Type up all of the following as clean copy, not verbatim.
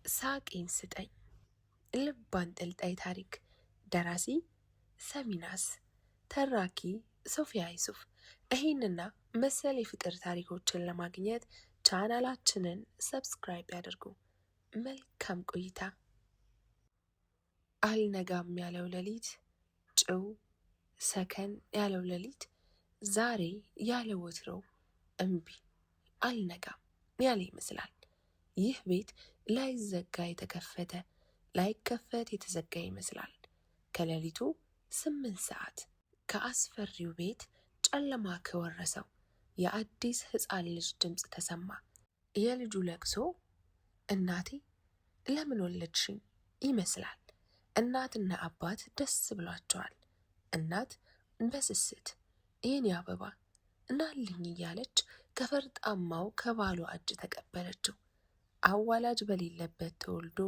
ሳቄን ስጠኝ ልብ አንጠልጣይ ታሪክ ደራሲ ሰሚናስ ተራኪ ሶፊያ ዩሱፍ። ይህንና መሰል የፍቅር ታሪኮችን ለማግኘት ቻናላችንን ሰብስክራይብ ያድርጉ። መልካም ቆይታ። አልነጋም ያለው ሌሊት፣ ጭው ሰከን ያለው ሌሊት፣ ዛሬ ያለ ወትሮው እምቢ አልነጋም ያለ ይመስላል። ይህ ቤት ላይዘጋ የተከፈተ ላይከፈት የተዘጋ ይመስላል። ከሌሊቱ 8 ሰዓት ከአስፈሪው ቤት ጨለማ ከወረሰው የአዲስ ሕፃን ልጅ ድምፅ ተሰማ። የልጁ ለቅሶ እናቴ ለምን ወለድሽኝ ይመስላል። እናትና አባት ደስ ብሏቸዋል። እናት በስስት የኔ አበባ እናልኝ እያለች ከፈርጣማው ከባሏ እጅ ተቀበለችው። አዋላጅ በሌለበት ተወልዶ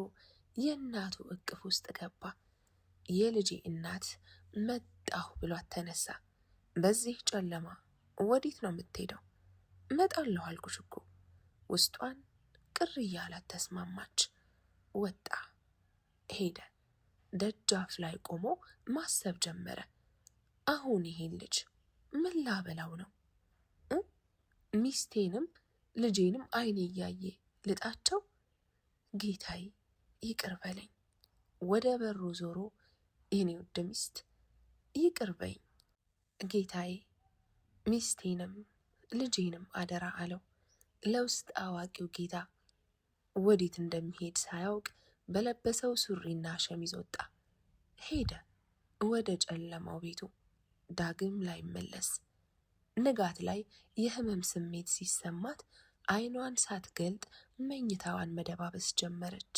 የእናቱ እቅፍ ውስጥ ገባ። የልጄ እናት መጣሁ ብሏት ተነሳ። በዚህ ጨለማ ወዴት ነው የምትሄደው? እመጣለሁ አልኩሽ እኮ። ውስጧን ቅር እያላት ተስማማች። ወጣ ሄደ። ደጃፍ ላይ ቆሞ ማሰብ ጀመረ። አሁን ይሄን ልጅ ምን ላበላው ነው? ሚስቴንም ልጄንም አይኔ እያየ ልጣቸው? ጌታዬ ይቅር በለኝ። ወደ በሩ ዞሮ የኔ ውድ ሚስት ይቅር በኝ ጌታዬ፣ ሚስቴንም ልጄንም አደራ አለው። ለውስጥ አዋቂው ጌታ ወዴት እንደሚሄድ ሳያውቅ በለበሰው ሱሪና ሸሚዝ ወጣ። ሄደ ወደ ጨለማው ቤቱ። ዳግም ላይመለስ። ንጋት ላይ የህመም ስሜት ሲሰማት አይኗን ሳትገልጥ መኝታዋን መደባበስ ጀመረች።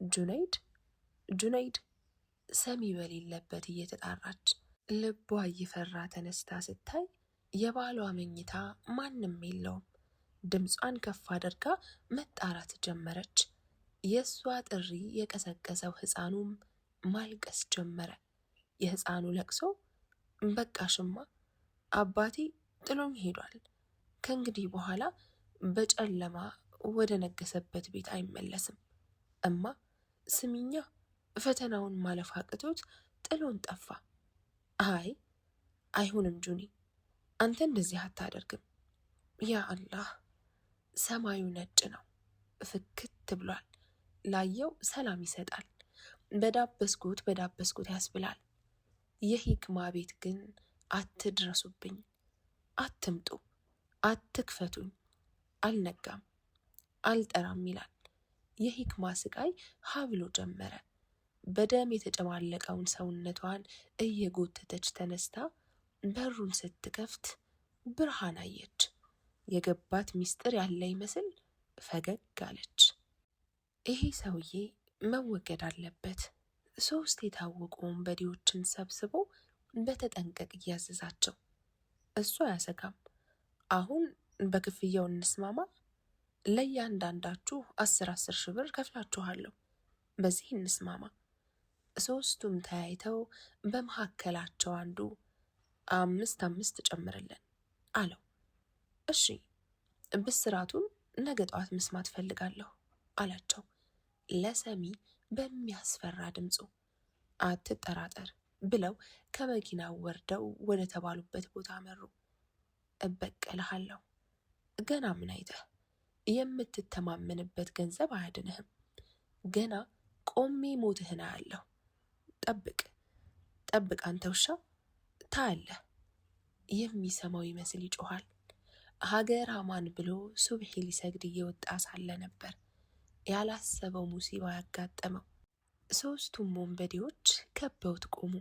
ጁነይድ ጁነይድ ሰሚ በሌለበት እየተጣራች ልቧ እየፈራ ተነስታ ስታይ የባሏ መኝታ ማንም የለውም። ድምጿን ከፍ አድርጋ መጣራት ጀመረች። የእሷ ጥሪ የቀሰቀሰው ሕፃኑም ማልቀስ ጀመረ። የሕፃኑ ለቅሶ በቃሽማ አባቴ ጥሎኝ ሄዷል። ከእንግዲህ በኋላ በጨለማ ወደ ነገሰበት ቤት አይመለስም። እማ ስሚኛ፣ ፈተናውን ማለፍ አቅቶት ጥሎን ጠፋ። አይ አይሁንም ጁኒ፣ አንተ እንደዚህ አታደርግም። ያ አላህ፣ ሰማዩ ነጭ ነው፣ ፍክት ብሏል። ላየው ሰላም ይሰጣል። በዳበስኩት ያስብላል። የሂክማ ቤት ግን አትድረሱብኝ፣ አትምጡ፣ አትክፈቱኝ፣ አልነጋም፣ አልጠራም ይላል። የሂክማ ስቃይ ሀብሎ ጀመረ። በደም የተጨማለቀውን ሰውነቷን እየጎተተች ተነስታ በሩን ስትከፍት ብርሃን አየች። የገባት ሚስጥር ያለ ይመስል ፈገግ አለች። ይሄ ሰውዬ መወገድ አለበት። 3 የታወቁ ወንበዴዎችን ሰብስቦ በተጠንቀቅ እያዘዛቸው። እሱ አያሰጋም። አሁን በክፍያው እንስማማ። ለእያንዳንዳችሁ 10 ሺህ ብር ከፍላችኋለሁ። በዚህ እንስማማ። 3ቱም ተያይተው በመካከላቸው አንዱ 5 ጨምርልን አለው። እሺ ብስራቱን ነገ ጠዋት መስማት ፈልጋለሁ አላቸው ለሰሚ በሚያስፈራ ድምፁ። አትጠራጠር ብለው ከመኪናው ወርደው ወደ ተባሉበት ቦታ አመሩ። እበቀልሃለሁ። ገና ምን አይተህ? የምትተማመንበት ገንዘብ አያድንህም። ገና ቆሜ ሞትህን አያለሁ። ጠብቅ አንተ ውሻ፣ ታያለህ። የሚሰማው ይመስል ይጮኋል። ሀገር አማን ብሎ ሱብሒ ሊሰግድ እየወጣ ሳለ ነበር ያላሰበው ሙሲባ ያጋጠመው። 3ቱም ወንበዴዎች ከበውት ቆሙ።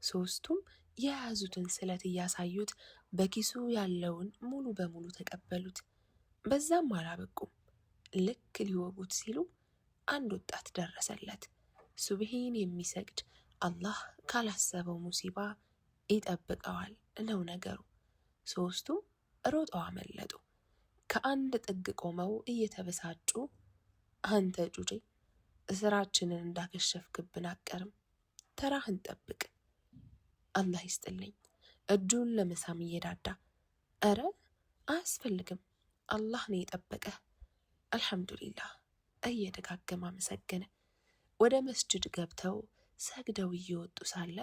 3ቱም የያዙትን ስለት እያሳዩት በኪሱ ያለውን ሙሉ በሙሉ ተቀበሉት። በዛም አላበቁም። ልክ ሊወጉት ሲሉ አንድ ወጣት ደረሰለት። ሱብሒን የሚሰግድ አላህ ካላሰበው ሙሲባ ይጠብቀዋል ነው ነገሩ። 3ቱም ሮጠው አመለጡ። ከአንድ ጥግ ቆመው እየተበሳጩ አንተ ጩጬ፣ ስራችንን እንዳከሸፍክብን አቀርም፣ ተራህን ጠብቅ። አላህ ይስጥልኝ። እጁን ለመሳም እየዳዳ፣ እረ አያስፈልግም፣ አላህ ነው የጠበቀህ። አልሐምዱሊላህ እየደጋገመ አመሰገነ። ወደ መስጅድ ገብተው ሰግደው እየወጡ ሳለ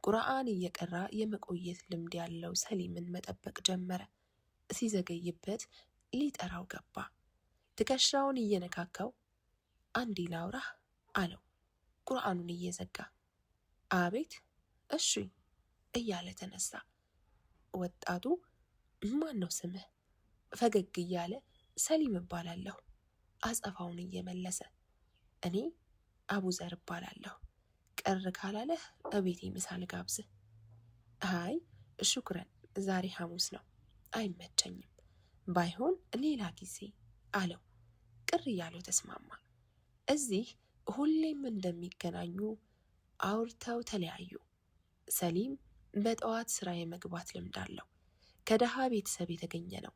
ቁርአን እየቀራ የመቆየት ልምድ ያለው ሰሊምን መጠበቅ ጀመረ። ሲዘገይበት ሊጠራው ገባ። ትከሻውን እየነካካው አንዴ ላውራህ አለው፣ ቁርአኑን እየዘጋ። አቤት፣ እሺ እያለ ተነሳ። ወጣቱ ማን ነው ስምህ? ፈገግ እያለ ሰሊም እባላለሁ አጸፋውን እየመለሰ። እኔ አቡዘር እባላለሁ። ቅር ካላለህ እቤቴ ምሳ ልጋብዝህ። አይ ሹክረን፣ ዛሬ ሐሙስ ነው አይመቸኝም፣ ባይሆን ሌላ ጊዜ አለው። ቅር እያለው ተስማማ። እዚህ ሁሌም እንደሚገናኙ አውርተው ተለያዩ። ሰሊም በጠዋት ስራ የመግባት ልምድ አለው። ከደሃ ቤተሰብ የተገኘ ነው።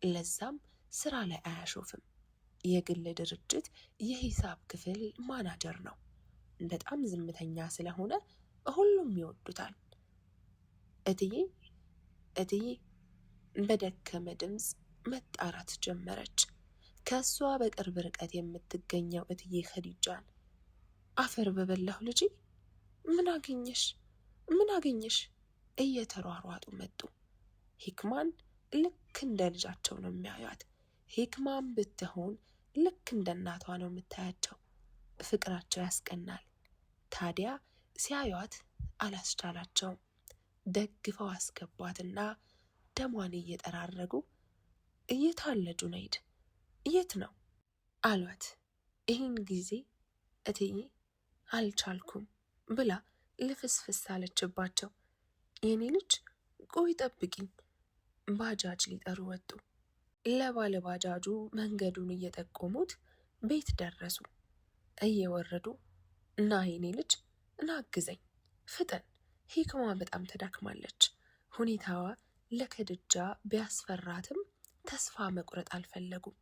ለዛም ስራ ላይ አያሾፍም። የግል ድርጅት የሂሳብ ክፍል ማናጀር ነው። በጣም ዝምተኛ ስለሆነ ሁሉም ይወዱታል። እትዬ በደከመ ድምፅ መጣራት ጀመረች። ከእሷ በቅርብ ርቀት የምትገኘው እትዬ ኸዲጃን አፈር በበላሁ ልጄ፣ ምን አገኘሽ እየተሯሯጡ መጡ። ሂክማን ልክ እንደ ልጃቸው ነው የሚያዩት። ሂክማን ብትሆን ልክ እንደ እናቷ ነው የምታያቸው። ፍቅራቸው ያስቀናል። ታዲያ ሲያዩት አላስቻላቸውም። ደግፈው አስገቧትና ደሟን እየጠራረጉ የት አለ ጁነይድ? የት ነው አሏት። ይህን ጊዜ እትዬ አልቻልኩም ብላ ልፍስፍስ አለችባቸው። የኔ ልጅ ቆይ ጠብቂኝ። ባጃጅ ሊጠሩ ወጡ። ለባለ ባጃጁ መንገዱን እየጠቆሙት ቤት ደረሱ። እየወረዱ እና የኔ ልጅ እናግዘኝ፣ ፍጠን፣ ሂክማ በጣም ተዳክማለች። ሁኔታዋ ለከድጃ ቢያስፈራትም ተስፋ መቁረጥ አልፈለጉም።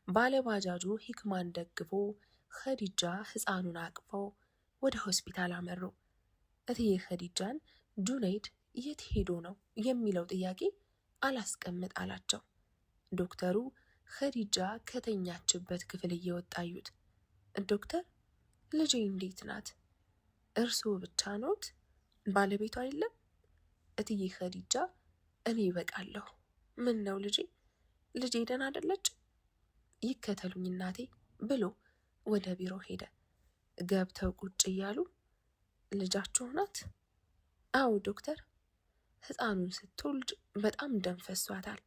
ባለ ባጃጁ ሂክማን ደግፎ ኸዲጃ ሕፃኑን አቅፈው ወደ ሆስፒታል አመሩ። እትዬ ኸዲጃን ጁነይድ የት ሄዶ ነው የሚለው ጥያቄ አላስቀምጥ አላቸው። ዶክተሩ ኸዲጃ ከተኛችበት ክፍል እየወጣ አዩት። ዶክተር፣ ልጄ እንዴት ናት? እርስዎ ብቻ ኖት? ባለቤቷ የለም? እትዬ ኸዲጃ እኔ ይበቃለሁ። ምን ነው ልጄ ደህና አይደለች? ይከተሉኝ እናቴ ብሎ ወደ ቢሮ ሄደ። ገብተው ቁጭ እያሉ ልጃችሁ ናት? አዎ ዶክተር፣ ሕፃኑን ስትወልድ በጣም ደም ፈሷታል።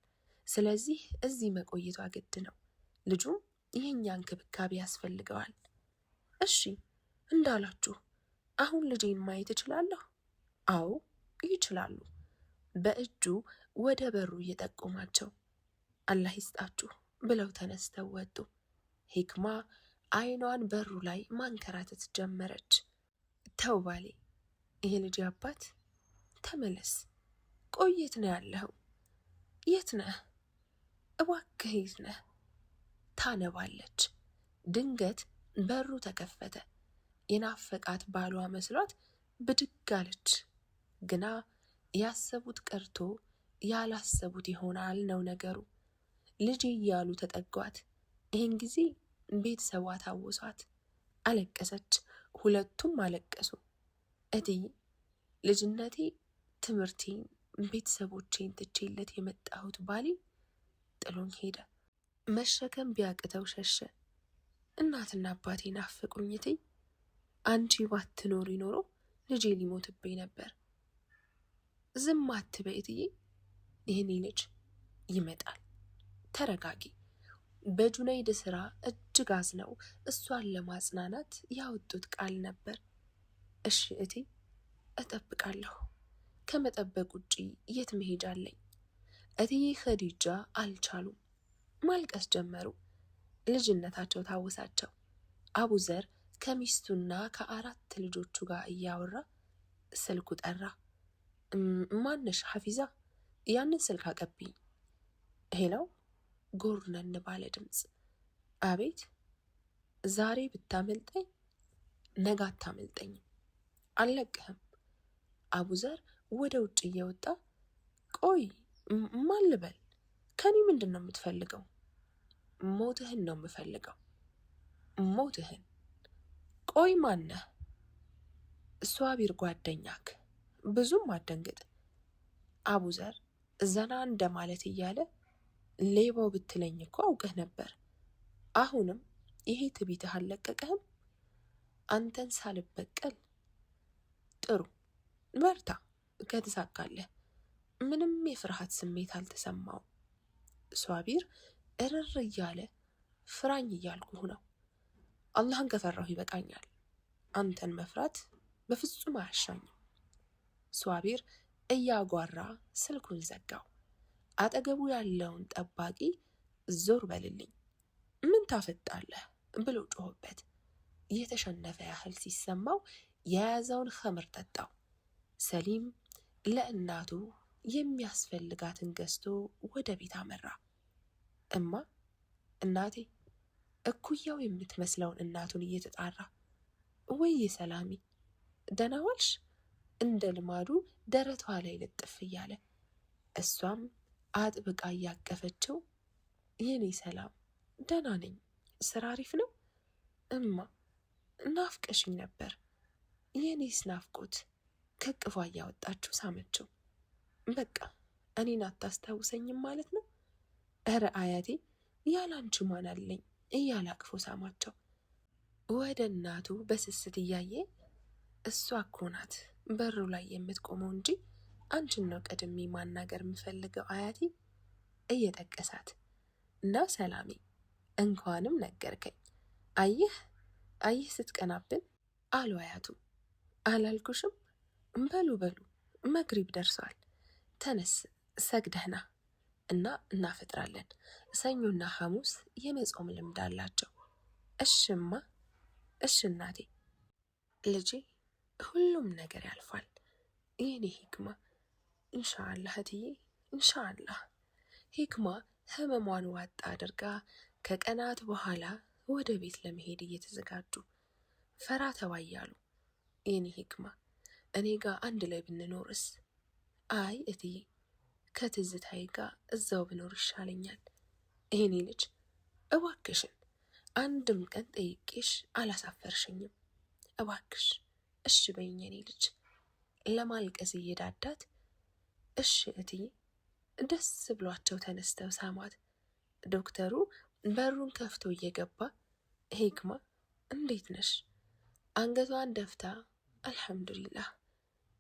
ስለዚህ እዚህ መቆየቷ ግድ ነው። ልጁም የእኛ እንክብካቤ ያስፈልገዋል። እሺ እንዳላችሁ። አሁን ልጄን ማየት እችላለሁ? አዎ ይችላሉ። በእጁ ወደ በሩ እየጠቆማቸው አላህ ይስጣችሁ ብለው ተነስተው ወጡ። ሂክማ አይኗን በሩ ላይ ማንከራተት ጀመረች። ተው ባሌ፣ ይሄ ልጅ አባት ተመለስ። ቆይ የት ነው ያለኸው? የት ነህ? እባክህ የት ነህ? ታነባለች። ድንገት በሩ ተከፈተ። የናፈቃት ባሏ መስሏት ብድግ አለች። ግና ያሰቡት ቀርቶ ያላሰቡት ይሆናል ነው ነገሩ። ልጅ እያሉ ተጠጓት። ይህን ጊዜ ቤተሰቧ ታወሷት። አለቀሰች። ሁለቱም አለቀሱ። እትዬ ልጅነቴ፣ ትምህርቴን፣ ቤተሰቦቼን ትቼለት የመጣሁት ባሌ ጥሎኝ ሄደ። መሸከም ቢያቅተው ሸሸ። እናትና አባቴ ናፈቁኝ እትዬ። አንቺ ባትኖሪ ኖሮ ልጄ ሊሞትብኝ ነበር። ዝም አትበይ እትዬ፣ ይህኔ ልጅ ይመጣል። ተረጋጊ። በጁነይድ ስራ እጅግ አዝነው እሷን ለማጽናናት ያወጡት ቃል ነበር። እሺ እቴ፣ እጠብቃለሁ። ከመጠበቅ ውጪ የት መሄጃ አለኝ? እትዬ ኸዲጃ አልቻሉም፣ ማልቀስ ጀመሩ። ልጅነታቸው ታወሳቸው። አቡዘር ከሚስቱና ከ4 ልጆቹ ጋር እያወራ ስልኩ ጠራ። ማነሽ ሐፊዛ? ያንን ስልክ አቀብኝ። ሄለው ጎርነን ባለ ድምፅ። አቤት። ዛሬ ብታመልጠኝ ነገ አታመልጠኝም፣ አልለቅህም። አቡዘር ወደ ውጭ እየወጣ ቆይ ማን ልበል? ከኔ ምንድን ነው የምትፈልገው? ሞትህን ነው የምፈልገው። ሞትህን። ቆይ ማነህ? ሷቢር ጓደኛክ። ብዙም አደንግጥ። አቡዘር ዘና እንደማለት እያለ ሌባው ብትለኝ እኮ አውቀህ ነበር። አሁንም ይሄ ትዕቢትህ አልለቀቀህም? አንተን ሳልበቀል። ጥሩ በርታ፣ ከተሳካለህ። ምንም የፍርሃት ስሜት አልተሰማውም። ሷቢር እርር እያለ ፍራኝ እያልኩህ ነው። አላህን ከፈራሁ ይበቃኛል። አንተን መፍራት በፍጹም አያሻኝም። ሷቢር እያጓራ ስልኩን ዘጋው። አጠገቡ ያለውን ጠባቂ ዞር በልልኝ፣ ምን ታፈጣለህ ብሎ ጮኸበት። የተሸነፈ ያህል ሲሰማው የያዘውን ኸምር ጠጣው። ሰሊም ለእናቱ የሚያስፈልጋትን ገዝቶ ወደ ቤት አመራ። እማ፣ እናቴ፣ እኩያው የምትመስለውን እናቱን እየተጣራ ወይ ሰላሚ ደህና ዋልሽ? እንደ ልማዱ ደረቷ ላይ ልጥፍ እያለ እሷም አጥብቃ እያቀፈችው የኔ ሰላም ደህና ነኝ፣ ስራ አሪፍ ነው። እማ ናፍቀሽኝ ነበር። የኔስ ናፍቆት ከቅፏ እያወጣችው ሳመችው። በቃ እኔን አታስታውሰኝም ማለት ነው? እረ አያቴ ያላንቺ ማን አለኝ እያለ አቅፎ ሳማቸው። ወደ እናቱ በስስት እያየ እሷ እኮ ናት በሩ ላይ የምትቆመው እንጂ አንቺን ነው ቀድሜ ማናገር የምፈልገው አያቴ እየጠቀሳት እና ሰላሜ እንኳንም ነገርከኝ። አየህ ስትቀናብን አሉ አያቱ። አላልኩሽም? በሉ መግሪብ ደርሷል። ተነስ ሰግደህና እና እናፈጥራለን። ሰኞና ሐሙስ የመጾም ልምድ አላቸው። እሽማ፣ እሽ እናቴ። ልጄ ሁሉም ነገር ያልፋል። የኔ ሂክማ ኢንሻአላህ እትዬ ኢንሻአላህ። ሂክማ ህመሟን ዋጣ አድርጋ ከቀናት በኋላ ወደ ቤት ለመሄድ እየተዘጋጁ ፈራ ተባያሉ። የኔ ሂክማ እኔ ጋር አንድ ላይ ብንኖርስ? አይ እትዬ ከትዝታዬ ጋር እዛው ብኖር ይሻለኛል። ይሄኔ ልጅ እባክሽን አንድም ቀን ጠይቄሽ አላሳፈርሽኝም። እባክሽ እሺ በይኝ የኔ ልጅ። ለማልቀስ እየዳዳት እሺ እትዬ። ደስ ብሏቸው ተነስተው ሳሟት። ዶክተሩ በሩን ከፍቶ እየገባ ሂክማ እንዴት ነሽ? አንገቷን ደፍታ አልሐምዱሊላህ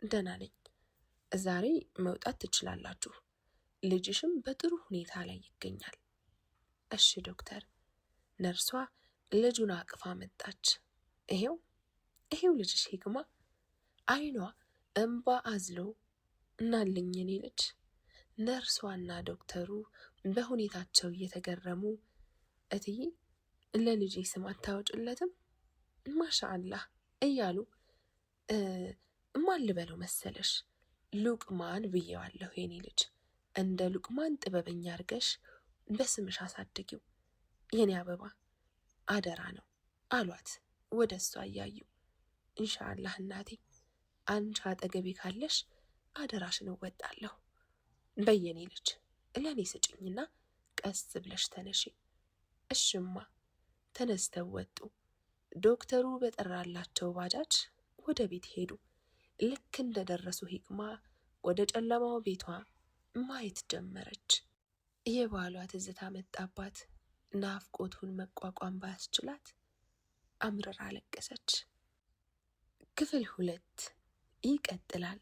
ደህና ነኝ፣ ዛሬ መውጣት ትችላላችሁ፣ ልጅሽም በጥሩ ሁኔታ ላይ ይገኛል። እሺ ዶክተር። ነርሷ ልጁን አቅፋ መጣች። ይሄው ልጅሽ ሂክማ። አይኗ እንባ አዝሎ እናልኝ የኔ ልጅ። ነርሷና ዶክተሩ በሁኔታቸው እየተገረሙ እትዬ ለልጄ ስም አታወጭለትም? ማሻአላህ እያሉ ማን ልበለው መሰለሽ? ሉቅማን ብዬዋለሁ የኔ ልጅ። እንደ ሉቅማን ጥበበኛ አድርገሽ በስምሽ አሳድጊው የኔ አበባ፣ አደራ ነው አሏት ወደ እሷ እያዩ። ኢንሻአላህ እናቴ፣ አንቺ አጠገቤ ካለሽ አደራሽን እወጣለሁ። በየኔ ልጅ ለእኔ ስጭኝና ቀስ ብለሽ ተነሺ። እሽማ። ተነስተው ወጡ። ዶክተሩ በጠራላቸው ባጃጅ ወደ ቤት ሄዱ። ልክ እንደደረሱ ሂክማ ወደ ጨለማው ቤቷ ማየት ጀመረች። የባሏ ትዝታ መጣባት። ናፍቆቱን መቋቋም ባያስችላት አምርራ አለቀሰች። ክፍል 2 ይቀጥላል።